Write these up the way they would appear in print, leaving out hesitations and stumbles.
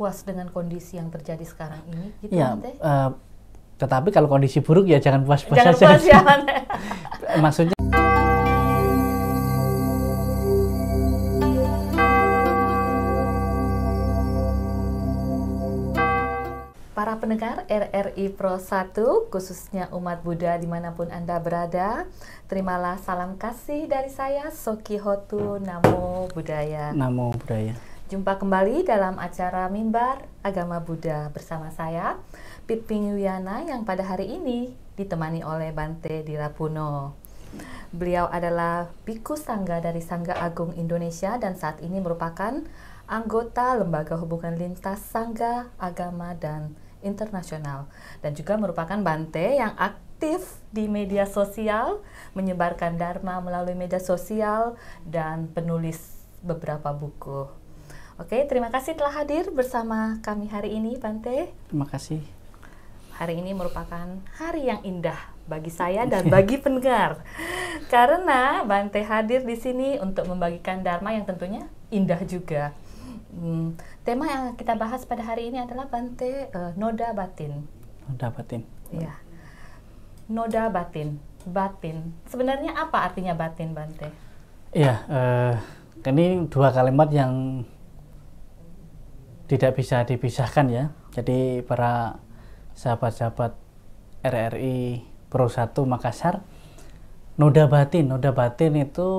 puas dengan kondisi yang terjadi sekarang ini, gitu Ya, Bante? tetapi kalau kondisi buruk ya jangan puas-puas Jangan saja. puas ya, Bante. Maksudnya para pendengar RRI Pro 1, khususnya umat Buddha dimanapun Anda berada, terimalah salam kasih dari saya, Soki Hotu, Namo Buddhaya. Namo Buddhaya. Jumpa kembali dalam acara Mimbar Agama Buddha bersama saya, Piping Wiyana, yang pada hari ini ditemani oleh Bante Dirapuno. Beliau adalah Bhikkhu Sangga dari Sangga Agung Indonesia dan saat ini merupakan anggota Lembaga Hubungan Lintas Sangga, Agama, dan Internasional, dan juga merupakan Bante yang aktif di media sosial, menyebarkan Dharma melalui media sosial, dan penulis beberapa buku. Oke, terima kasih telah hadir bersama kami hari ini, Bante. Terima kasih. Hari ini merupakan hari yang indah bagi saya dan bagi pendengar, karena Bante hadir di sini untuk membagikan Dharma yang tentunya indah juga. Tema yang kita bahas pada hari ini adalah Bante, noda batin. Noda batin. Ya, noda batin. Batin. Sebenarnya apa artinya batin, Bante? Iya, ini dua kalimat yang tidak bisa dipisahkan ya. Jadi para sahabat-sahabat RRI Pro 1 Makassar, noda batin itu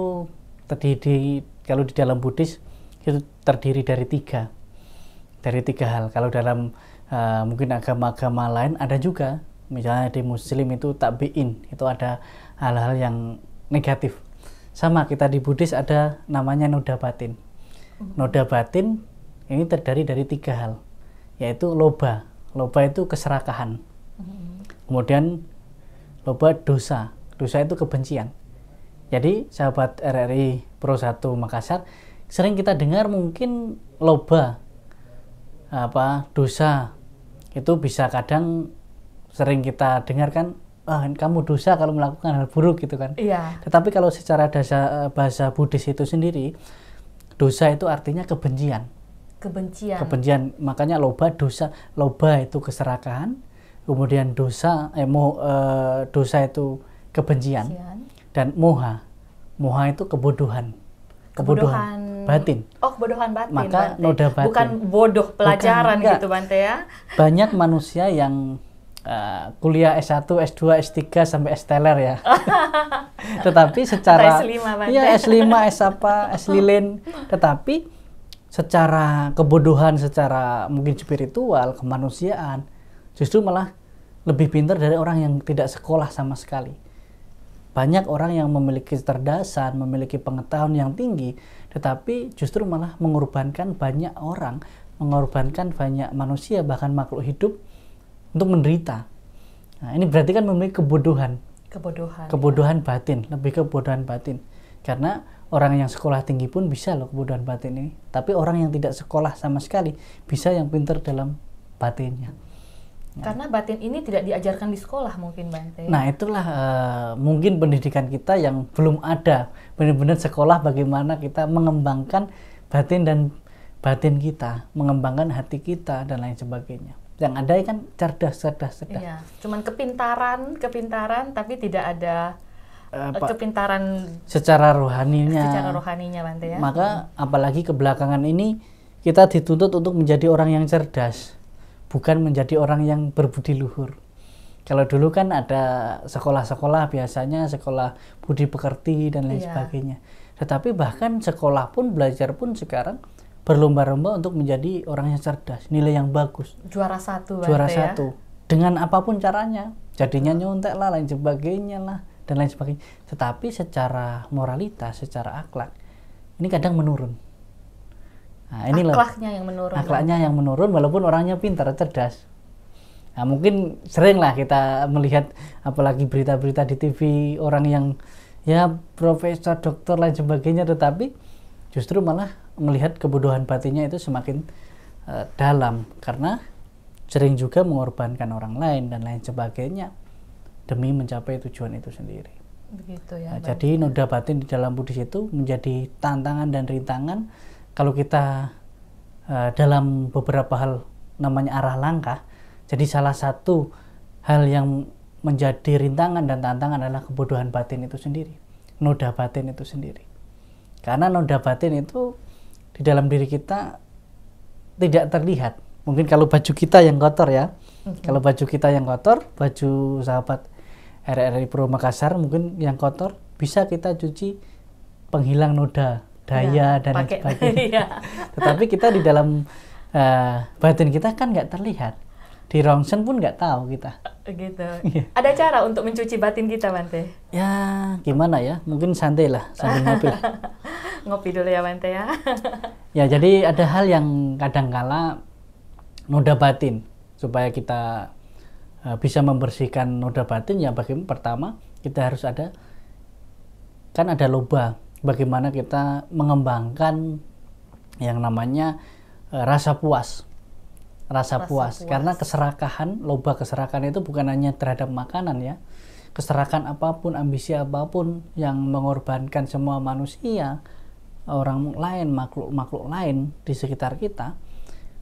terdiri, kalau di dalam Buddhis itu terdiri dari tiga hal. Kalau dalam mungkin agama-agama lain ada juga, misalnya di Muslim itu takbiin, itu ada hal-hal yang negatif. Sama kita di Buddhis ada namanya noda batin. Noda batin ini terdiri dari tiga hal, yaitu loba. Loba itu keserakahan. Kemudian loba dosa. Dosa itu kebencian. Jadi sahabat RRI Pro 1 Makassar, sering kita dengar mungkin loba, dosa, itu bisa kadang sering kita dengarkan, kamu dosa kalau melakukan hal buruk gitu kan. Iya. Tetapi kalau secara bahasa Buddhis itu sendiri, dosa itu artinya kebencian. Kebencian, makanya loba, dosa. Loba itu keserakahan, kemudian dosa itu kebencian, dan moha itu kebodohan batin. Oh, kebodohan batin. Maka Bante. noda batin. Bukan bodoh pelajaran. Bukan, gitu, Bante ya. Banyak manusia yang kuliah S1, S2, S3 sampai S-teler ya. Tetapi secara S5, Bante. Ya, S5, S-lilin, tetapi secara kebodohan, secara mungkin spiritual, kemanusiaan, justru malah lebih pintar dari orang yang tidak sekolah sama sekali. Banyak orang yang memiliki kecerdasan, memiliki pengetahuan yang tinggi, tetapi justru malah mengorbankan banyak orang, mengorbankan banyak manusia, bahkan makhluk hidup untuk menderita. Nah, ini berarti kan memiliki kebodohan batin, lebih kebodohan batin. Karena orang yang sekolah tinggi pun bisa loh kebodohan batin ini, tapi orang yang tidak sekolah sama sekali bisa yang pintar dalam batinnya. Karena batin ini tidak diajarkan di sekolah mungkin, Bante. Nah, itulah mungkin pendidikan kita yang belum ada benar-benar sekolah bagaimana kita mengembangkan batin kita, mengembangkan hati kita dan lain sebagainya. Yang ada kan cerdas. Iya, cuman kepintaran tapi tidak ada kepintaran secara rohaninya, Bante ya. Maka apalagi kebelakangan ini kita dituntut untuk menjadi orang yang cerdas, bukan menjadi orang yang berbudi luhur. Kalau dulu kan ada sekolah-sekolah, biasanya sekolah budi pekerti dan lain sebagainya. Tetapi bahkan sekolah pun, belajar pun sekarang berlomba-lomba untuk menjadi orang yang cerdas, nilai yang bagus. Juara satu. Dengan apapun caranya, jadinya nyontek lah, lain sebagainya lah, dan lain sebagainya. Tetapi secara moralitas, secara akhlak, ini kadang menurun. Nah, akhlaknya yang menurun walaupun orangnya pintar, cerdas. Nah, mungkin sering lah kita melihat apalagi berita-berita di TV orang yang ya profesor, dokter, lain sebagainya, tetapi justru malah melihat kebodohan batinnya itu semakin dalam karena sering juga mengorbankan orang lain dan lain sebagainya demi mencapai tujuan itu sendiri. Begitu ya. Nah, jadi noda batin di dalam Buddhis itu menjadi tantangan dan rintangan kalau kita dalam beberapa hal namanya arah langkah. Jadi salah satu hal yang menjadi rintangan dan tantangan adalah kebodohan batin itu sendiri, noda batin itu sendiri. Karena noda batin itu di dalam diri kita tidak terlihat. Mungkin kalau baju kita yang kotor ya, kalau baju kita yang kotor, baju sahabat RRI Pro Makassar mungkin yang kotor, bisa kita cuci penghilang noda, daya dan lain sebagainya. Tetapi kita di dalam batin kita kan nggak terlihat. Di rongsen pun nggak tahu kita. Gitu. Ada cara untuk mencuci batin kita, Bante? Ya, gimana ya? Mungkin santai lah, sambil ngopi. Ngopi dulu ya, Bante ya. Ya, jadi ada hal yang kadangkala noda batin. Supaya kita bisa membersihkan noda batin, ya bagaimana? Pertama, kita harus kan ada loba. Bagaimana kita mengembangkan yang namanya rasa puas. Rasa puas. Karena keserakahan, loba keserakahan itu bukan hanya terhadap makanan ya. Keserakahan apapun, ambisi apapun yang mengorbankan semua manusia, orang lain, makhluk-makhluk lain di sekitar kita,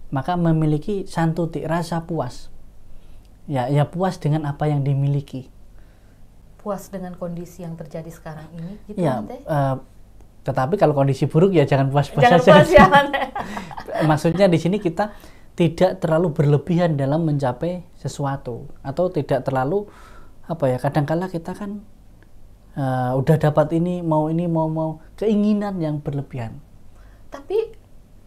maka memiliki santuti, rasa puas. Ya puas dengan apa yang dimiliki. Puas dengan kondisi yang terjadi sekarang ini, gitu ya, Bante? Tetapi kalau kondisi buruk ya jangan puas-puas saja. Jangan puas ya, Maksudnya di sini kita tidak terlalu berlebihan dalam mencapai sesuatu, atau tidak terlalu kadangkala kita kan udah dapat ini mau keinginan yang berlebihan. Tapi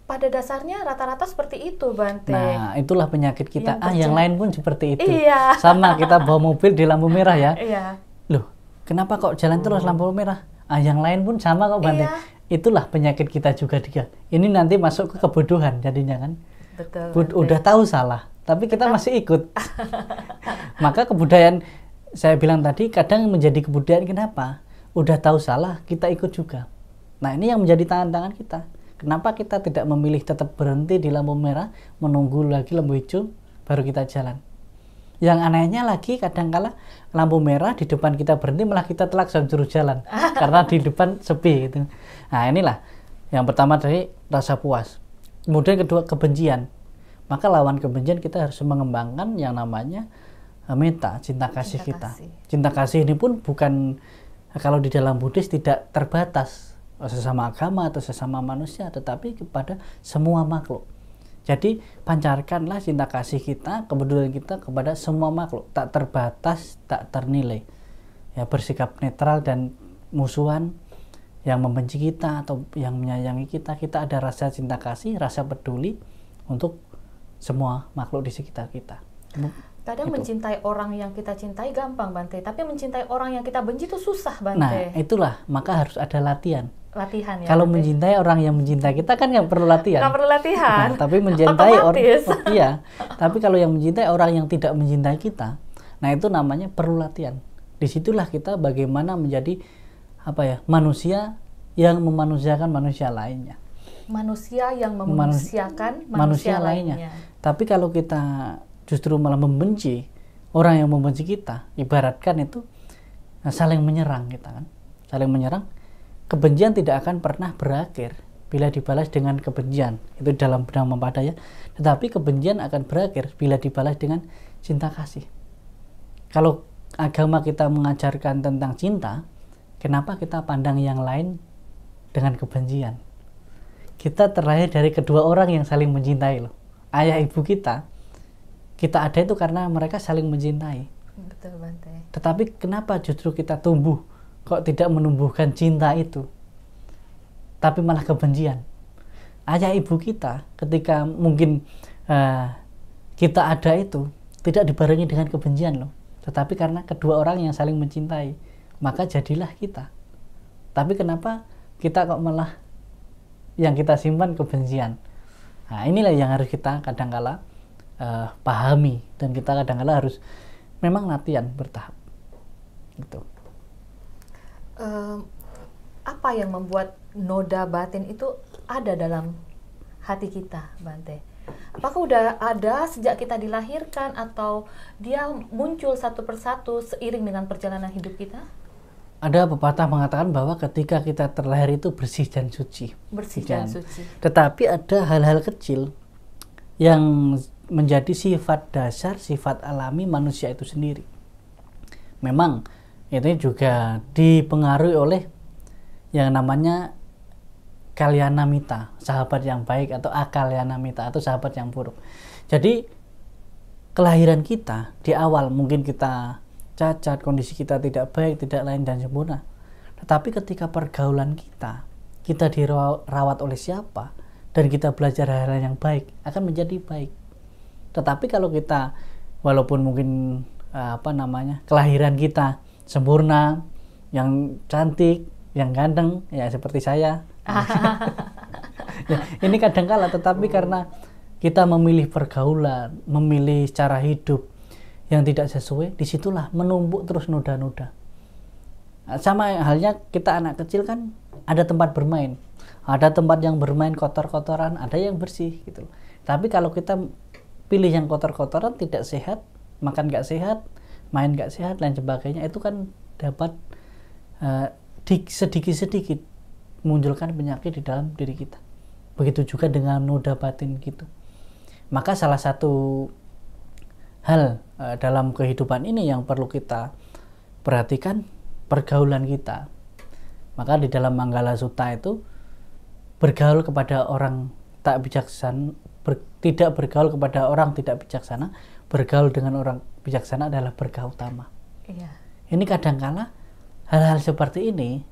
pada dasarnya rata-rata seperti itu, Bante. Nah, itulah penyakit kita. Yang lain pun seperti itu. Iya. Sama kita bawa mobil di lampu merah ya. Iya. Loh, kenapa kok jalan terus lampu merah? Yang lain pun sama kok, Bante. Iya. Itulah penyakit kita juga dia. Ini nanti masuk ke kebodohan jadinya kan. Betul. Udah tahu salah, tapi kita masih ikut. Maka kebudayaan, saya bilang tadi, kadang menjadi kebudayaan. Kenapa? Udah tahu salah, kita ikut juga. Nah, ini yang menjadi tantangan kita. Kenapa kita tidak memilih tetap berhenti di lampu merah, menunggu lagi lampu hijau, baru kita jalan. Yang anehnya lagi, kadangkala lampu merah di depan kita berhenti, malah kita telakson suruh jalan. Karena di depan sepi gitu. Nah, inilah yang pertama dari rasa puas. Kemudian kedua, kebencian. Maka lawan kebencian kita harus mengembangkan yang namanya metta, cinta kasih kita. Cinta kasih ini pun bukan, kalau di dalam Buddhis tidak terbatas sesama agama atau sesama manusia, tetapi kepada semua makhluk. Jadi pancarkanlah cinta kasih kita, kepedulian kita kepada semua makhluk, tak terbatas, tak ternilai. Ya, bersikap netral dan musuhan, yang membenci kita atau yang menyayangi kita, kita ada rasa cinta kasih, rasa peduli untuk semua makhluk di sekitar kita. Kadang mencintai orang yang kita cintai gampang, Bante, tapi mencintai orang yang kita benci itu susah, Bante. Nah, itulah, maka harus ada latihan. Latihan ya. Kalau Bante mencintai orang yang mencintai kita kan nggak perlu latihan. Nggak perlu latihan. Nah, tapi mencintai orang, iya. Tapi kalau yang mencintai orang yang tidak mencintai kita, nah itu namanya perlu latihan. Disitulah kita bagaimana menjadi manusia yang memanusiakan manusia lainnya. Manusia yang memanusiakan manusia lainnya. Tapi kalau kita justru malah membenci orang yang membenci kita, ibaratkan itu saling menyerang kita kan. Saling menyerang, kebencian tidak akan pernah berakhir bila dibalas dengan kebencian. Itu dalam benang mempadaya. Tetapi kebencian akan berakhir bila dibalas dengan cinta kasih. Kalau agama kita mengajarkan tentang cinta, kenapa kita pandang yang lain dengan kebencian? Kita terlahir dari kedua orang yang saling mencintai loh. Ayah ibu kita ada itu karena mereka saling mencintai. Betul, Bante. Tetapi kenapa justru kita tumbuh kok tidak menumbuhkan cinta itu, tapi malah kebencian? Ayah ibu kita ketika mungkin kita ada itu tidak dibarengi dengan kebencian loh, tetapi karena kedua orang yang saling mencintai, maka jadilah kita. Tapi kenapa kita kok malah yang kita simpan kebencian? Nah, inilah yang harus kita kadangkala pahami, dan kita kadangkala harus memang latihan bertahap. Gitu. Apa yang membuat noda batin itu ada dalam hati kita, Bante? Apakah udah ada sejak kita dilahirkan atau dia muncul satu persatu seiring dengan perjalanan hidup kita? ada pepatah mengatakan bahwa ketika kita terlahir itu bersih dan suci. Bersih dan suci. Tetapi ada hal-hal kecil yang menjadi sifat dasar, sifat alami manusia itu sendiri. Memang ini juga dipengaruhi oleh yang namanya kalyanamita, sahabat yang baik, atau akalyanamita, atau sahabat yang buruk. Jadi kelahiran kita di awal mungkin kita cacat, kondisi kita tidak baik, tidak lain dan sempurna. Tetapi ketika pergaulan kita dirawat oleh siapa, dan kita belajar hal-hal yang baik, akan menjadi baik. Tetapi kalau kita, walaupun mungkin kelahiran kita sempurna, yang cantik, yang ganteng, ya seperti saya. Ya, ini kadangkala, tetapi karena kita memilih pergaulan, memilih cara hidup yang tidak sesuai, disitulah menumpuk terus noda-noda. Sama halnya kita anak kecil kan ada tempat bermain, ada tempat yang bermain kotor-kotoran, ada yang bersih gitu. Tapi kalau kita pilih yang kotor-kotoran, tidak sehat, makan gak sehat, main gak sehat, dan sebagainya, itu kan dapat sedikit-sedikit munculkan penyakit di dalam diri kita. Begitu juga dengan noda batin gitu. Maka salah satu hal dalam kehidupan ini yang perlu kita perhatikan, pergaulan kita. Maka di dalam Manggala Sutta itu, bergaul kepada orang tak bijaksana, tidak bergaul kepada orang tidak bijaksana, bergaul dengan orang bijaksana adalah berkah utama. Iya. Ini kadangkala hal-hal seperti ini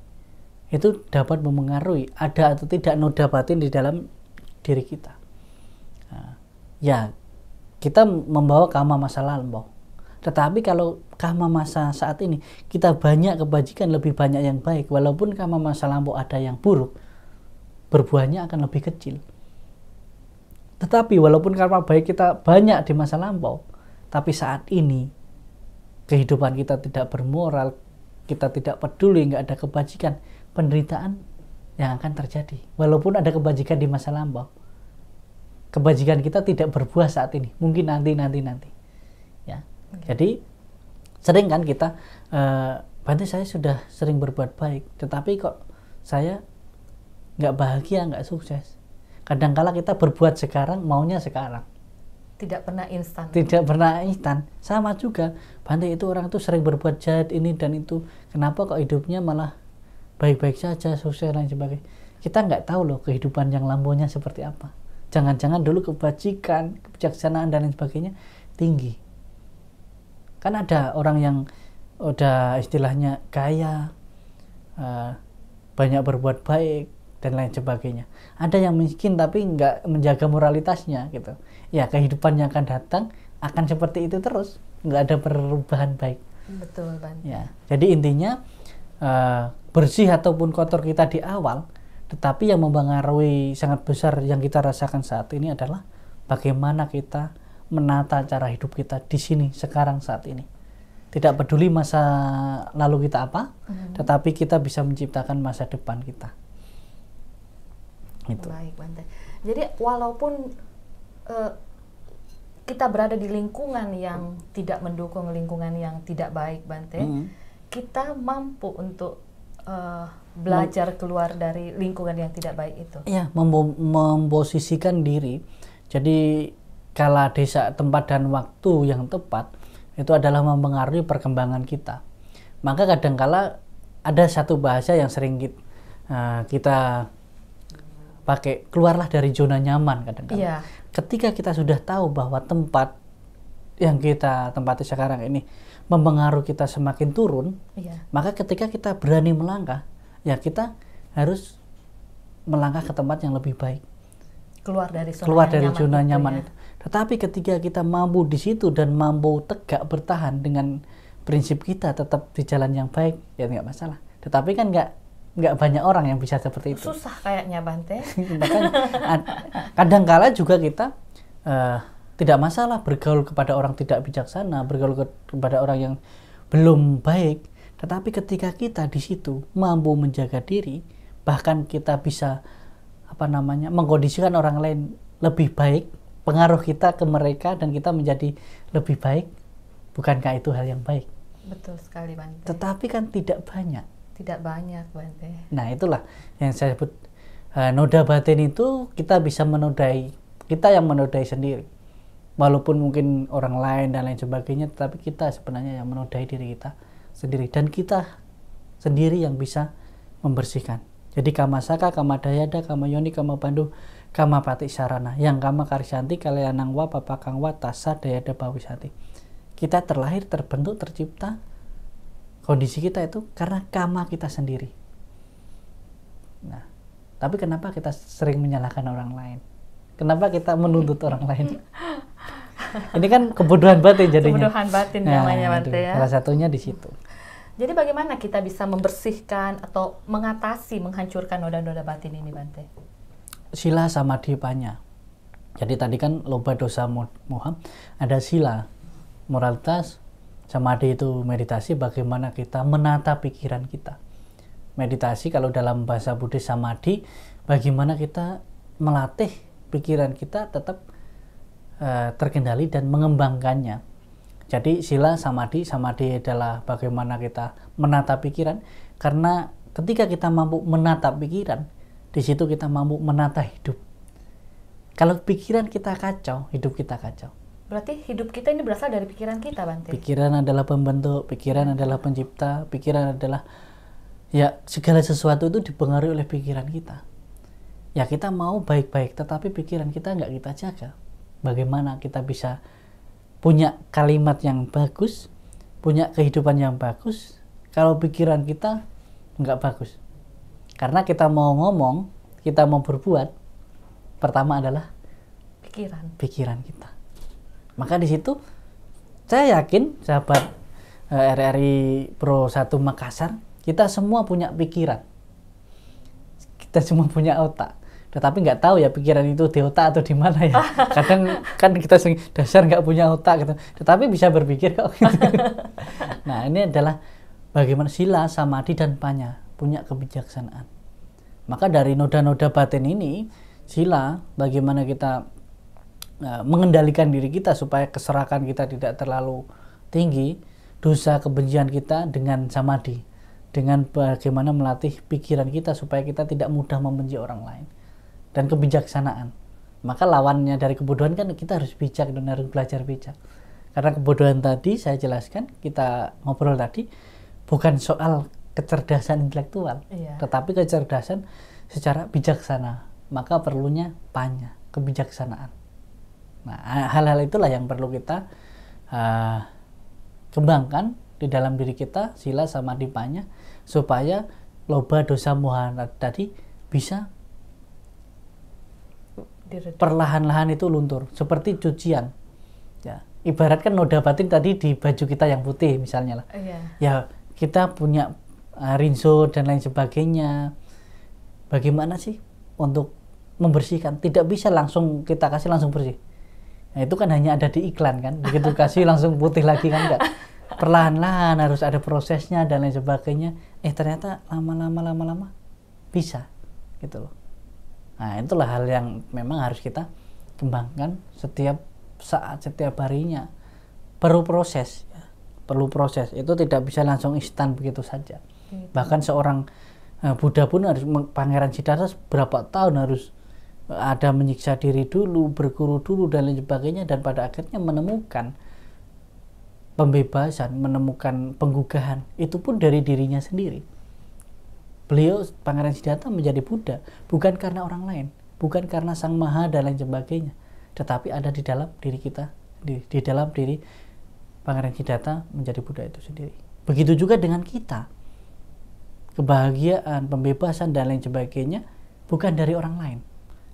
itu dapat memengaruhi ada atau tidak noda batin di dalam diri kita. Ya, kita membawa karma masa lampau. Tetapi kalau karma masa saat ini, kita banyak kebajikan, lebih banyak yang baik. Walaupun karma masa lampau ada yang buruk, berbuahnya akan lebih kecil. Tetapi walaupun karma baik kita banyak di masa lampau, tapi saat ini kehidupan kita tidak bermoral, kita tidak peduli, nggak ada kebajikan, penderitaan yang akan terjadi. Walaupun ada kebajikan di masa lampau, kebajikan kita tidak berbuah saat ini, mungkin nanti ya. Jadi sering kan kita Bante, saya sudah sering berbuat baik, tetapi kok saya nggak bahagia, nggak sukses. Kadangkala kita berbuat sekarang, maunya sekarang, tidak pernah instan. Sama juga Bante, itu orang itu sering berbuat jahat ini dan itu, kenapa kok hidupnya malah baik-baik saja, sukses dan sebagainya. Kita nggak tahu loh kehidupan yang lampaunya seperti apa. Jangan-jangan dulu kebajikan, kebijaksanaan dan lain sebagainya tinggi. Kan ada orang yang udah istilahnya kaya, banyak berbuat baik dan lain sebagainya. Ada yang miskin tapi nggak menjaga moralitasnya gitu. Ya, kehidupan yang akan datang akan seperti itu terus, nggak ada perubahan baik. Betul, Bante. Ya, jadi intinya bersih ataupun kotor kita di awal, tetapi yang mempengaruhi sangat besar yang kita rasakan saat ini adalah bagaimana kita menata cara hidup kita di sini, sekarang, saat ini. Tidak peduli masa lalu kita apa, tetapi kita bisa menciptakan masa depan kita. Itu. Baik, Bante. Jadi walaupun kita berada di lingkungan yang tidak mendukung, lingkungan yang tidak baik, Bante, kita mampu untuk belajar keluar dari lingkungan yang tidak baik itu. Ya, memposisikan diri. Jadi kala desa, tempat dan waktu yang tepat itu adalah mempengaruhi perkembangan kita. Maka kadangkala ada satu bahasa yang sering kita pakai, keluarlah dari zona nyaman kadang-kadang. Iya. Ketika kita sudah tahu bahwa tempat yang kita tempati sekarang ini mempengaruhi kita semakin turun, maka ketika kita berani melangkah, ya kita harus melangkah ke tempat yang lebih baik. Keluar dari zona nyaman itu. Tetapi ketika kita mampu di situ dan mampu tegak bertahan dengan prinsip kita tetap di jalan yang baik, ya nggak masalah. Tetapi kan nggak banyak orang yang bisa seperti itu. Susah kayaknya, Bante. Bahkan kadangkala juga kita tidak masalah bergaul kepada orang tidak bijaksana, bergaul kepada orang yang belum baik. Tetapi ketika kita di situ mampu menjaga diri, bahkan kita bisa mengkondisikan orang lain lebih baik, pengaruh kita ke mereka dan kita menjadi lebih baik, bukankah itu hal yang baik? Betul sekali, Bante. Tetapi kan tidak banyak. Tidak banyak, Bante. Nah, itulah yang saya sebut noda batin itu kita bisa menodai, kita yang menodai sendiri. Walaupun mungkin orang lain dan lain sebagainya, tetapi kita sebenarnya yang menodai diri kita sendiri. Dan kita sendiri yang bisa membersihkan. Jadi kama saka, kama dayada, kama yoni, kama pandu, kama pati sarana. Yang kama karisyanti, kalianang wa, papakang wa, tasa, dayada, bawisanti. Kita terlahir, terbentuk, tercipta. Kondisi kita itu karena kama kita sendiri. Nah, tapi kenapa kita sering menyalahkan orang lain? Kenapa kita menuntut orang lain? Ini kan kebodohan batin jadinya. Kebodohan batin namanya, Bante ya. Salah satunya di situ. Jadi bagaimana kita bisa membersihkan atau mengatasi, menghancurkan noda-noda batin ini, Bante? Sila samadhi panya. Jadi tadi kan loba dosa moha, ada sila, moralitas, samadhi itu meditasi, bagaimana kita menata pikiran kita. Meditasi kalau dalam bahasa Buddhis samadhi, bagaimana kita melatih pikiran kita tetap terkendali dan mengembangkannya. Jadi sila samadhi, samadhi adalah bagaimana kita menata pikiran, karena ketika kita mampu menata pikiran, di situ kita mampu menata hidup. Kalau pikiran kita kacau, hidup kita kacau. Berarti hidup kita ini berasal dari pikiran kita, Bante? Pikiran adalah pembentuk, pikiran adalah pencipta, pikiran adalah, ya segala sesuatu itu dipengaruhi oleh pikiran kita. Ya kita mau baik-baik, tetapi pikiran kita nggak kita jaga. Bagaimana kita bisa punya kalimat yang bagus, punya kehidupan yang bagus, kalau pikiran kita nggak bagus. Karena kita mau ngomong, kita mau berbuat, pertama adalah pikiran kita. Maka di situ saya yakin sahabat RRI Pro 1 Makassar, kita semua punya pikiran, kita semua punya otak. Tetapi nggak tahu ya pikiran itu di otak atau di mana ya. Kadang kan kita dasar nggak punya otak gitu. Tetapi bisa berpikir kok. Gitu. Nah ini adalah bagaimana sila, samadhi dan panya, punya kebijaksanaan. Maka dari noda-noda batin ini, sila bagaimana kita mengendalikan diri kita supaya keserakan kita tidak terlalu tinggi, dosa kebencian kita dengan samadhi, dengan bagaimana melatih pikiran kita supaya kita tidak mudah membenci orang lain. Dan kebijaksanaan. Maka lawannya dari kebodohan kan kita harus bijak dan harus belajar bijak. Karena kebodohan tadi saya jelaskan, kita ngobrol tadi, bukan soal kecerdasan intelektual, tetapi kecerdasan secara bijaksana. Maka perlunya panya, kebijaksanaan. Nah, hal-hal itulah yang perlu kita kembangkan di dalam diri kita, sila samadhi panya, supaya loba dosa moha tadi bisa perlahan-lahan itu luntur, seperti cucian. Ya, ibaratkan noda batin tadi di baju kita yang putih misalnya lah. Ya, kita punya rinso dan lain sebagainya. Bagaimana sih untuk membersihkan? Tidak bisa langsung kita kasih langsung bersih. Nah, itu kan hanya ada di iklan kan. Begitu kasih langsung putih lagi kan enggak. Perlahan-lahan harus ada prosesnya dan lain sebagainya. Ternyata lama-lama bisa gitu loh. Nah, itulah hal yang memang harus kita kembangkan setiap saat, setiap harinya. Perlu proses, ya. Perlu proses. Itu tidak bisa langsung instan begitu saja. Bahkan seorang Buddha pun harus, Pangeran Siddhartha berapa tahun harus ada menyiksa diri dulu, berguru dulu dan lain sebagainya, dan pada akhirnya menemukan pembebasan, menemukan penggugahan. Itu pun dari dirinya sendiri. Beliau Pangeran Siddhartha menjadi Buddha bukan karena orang lain, bukan karena Sang Maha dan lain sebagainya, tetapi ada di dalam diri kita, di dalam diri Pangeran Siddhartha menjadi Buddha itu sendiri. Begitu juga dengan kita. Kebahagiaan, pembebasan dan lain sebagainya bukan dari orang lain,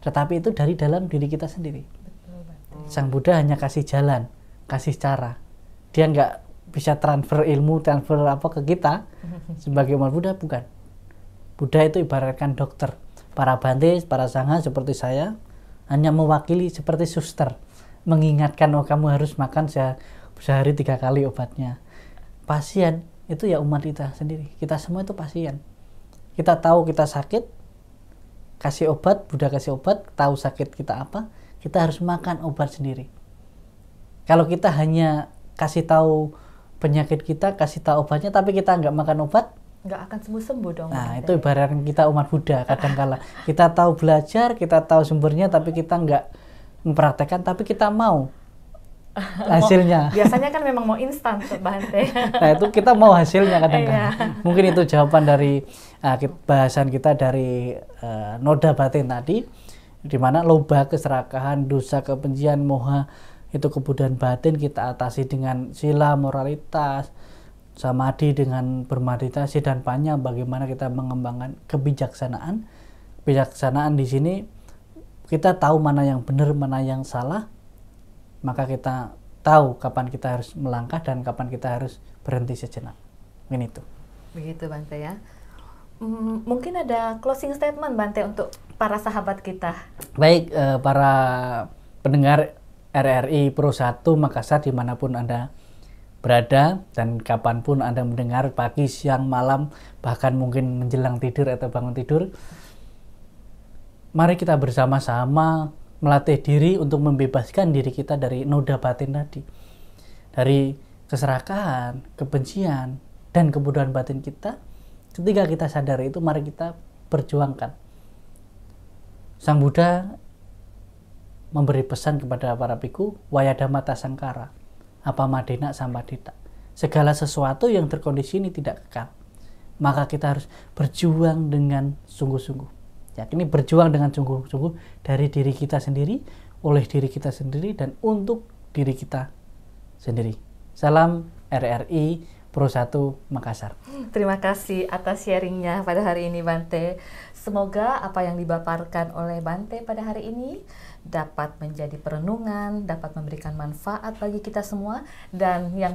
tetapi itu dari dalam diri kita sendiri. Sang Buddha hanya kasih jalan, kasih cara. Dia nggak bisa transfer ilmu, transfer apa ke kita sebagai umat Buddha, bukan. Buddha itu ibaratkan dokter. Para bante, para sangha seperti saya hanya mewakili seperti suster, mengingatkan, oh kamu harus makan sehari 3 kali obatnya. Pasien itu ya umat kita sendiri. Kita semua itu pasien. Kita tahu kita sakit, kasih obat, Buddha kasih obat, tahu sakit kita apa, kita harus makan obat sendiri. Kalau kita hanya kasih tahu penyakit kita, kasih tahu obatnya, tapi kita nggak makan obat, nggak akan sembuh-sembuh dong. Nah, Bante. itu ibarat kita umat Buddha, kadang-kala kita tahu belajar, kita tahu sumbernya, tapi kita nggak mempraktekkan, tapi kita mau hasilnya. Biasanya kan memang mau instan tuh Bante. Nah, itu kita mau hasilnya kadang-kadang. Iya. Mungkin itu jawaban dari bahasan kita dari noda batin tadi, di mana loba, keserakahan, dosa, kebencian, moha, itu kebudayaan batin kita atasi dengan sila, moralitas, samadhi dengan bermeditasi, dan panya bagaimana kita mengembangkan kebijaksanaan. Kebijaksanaan di sini kita tahu mana yang benar, mana yang salah, maka kita tahu kapan kita harus melangkah dan kapan kita harus berhenti sejenak. Ini itu. Begitu Bante ya. Mungkin ada closing statement Bante untuk para sahabat kita. Baik, para pendengar RRI Pro 1 Makassar dimanapun Anda berada dan kapanpun Anda mendengar, pagi, siang, malam, bahkan mungkin menjelang tidur atau bangun tidur, mari kita bersama-sama melatih diri untuk membebaskan diri kita dari noda batin tadi, dari keserakahan, kebencian, dan kebodohan batin kita. Ketika kita sadar itu, mari kita perjuangkan. Sang Buddha memberi pesan kepada para biku, wayadamata sangkara, apa madena sampadita. Segala sesuatu yang terkondisi ini tidak kekal, maka kita harus berjuang dengan sungguh-sungguh. Ya, ini berjuang dengan sungguh-sungguh dari diri kita sendiri, oleh diri kita sendiri, dan untuk diri kita sendiri. Salam RRI Pro 1 Makassar. Terima kasih atas sharingnya pada hari ini Bante. Semoga apa yang dipaparkan oleh Bante pada hari ini dapat menjadi perenungan, dapat memberikan manfaat bagi kita semua, dan yang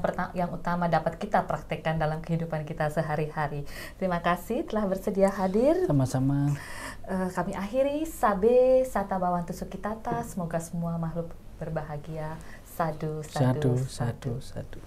utama dapat kita praktekkan dalam kehidupan kita sehari-hari. Terima kasih telah bersedia hadir. Sama-sama. Kami akhiri Sabe Sata Bawantu Sukitata. Semoga semua makhluk berbahagia. Sadu, sadu, Sadu, sadu, sadu.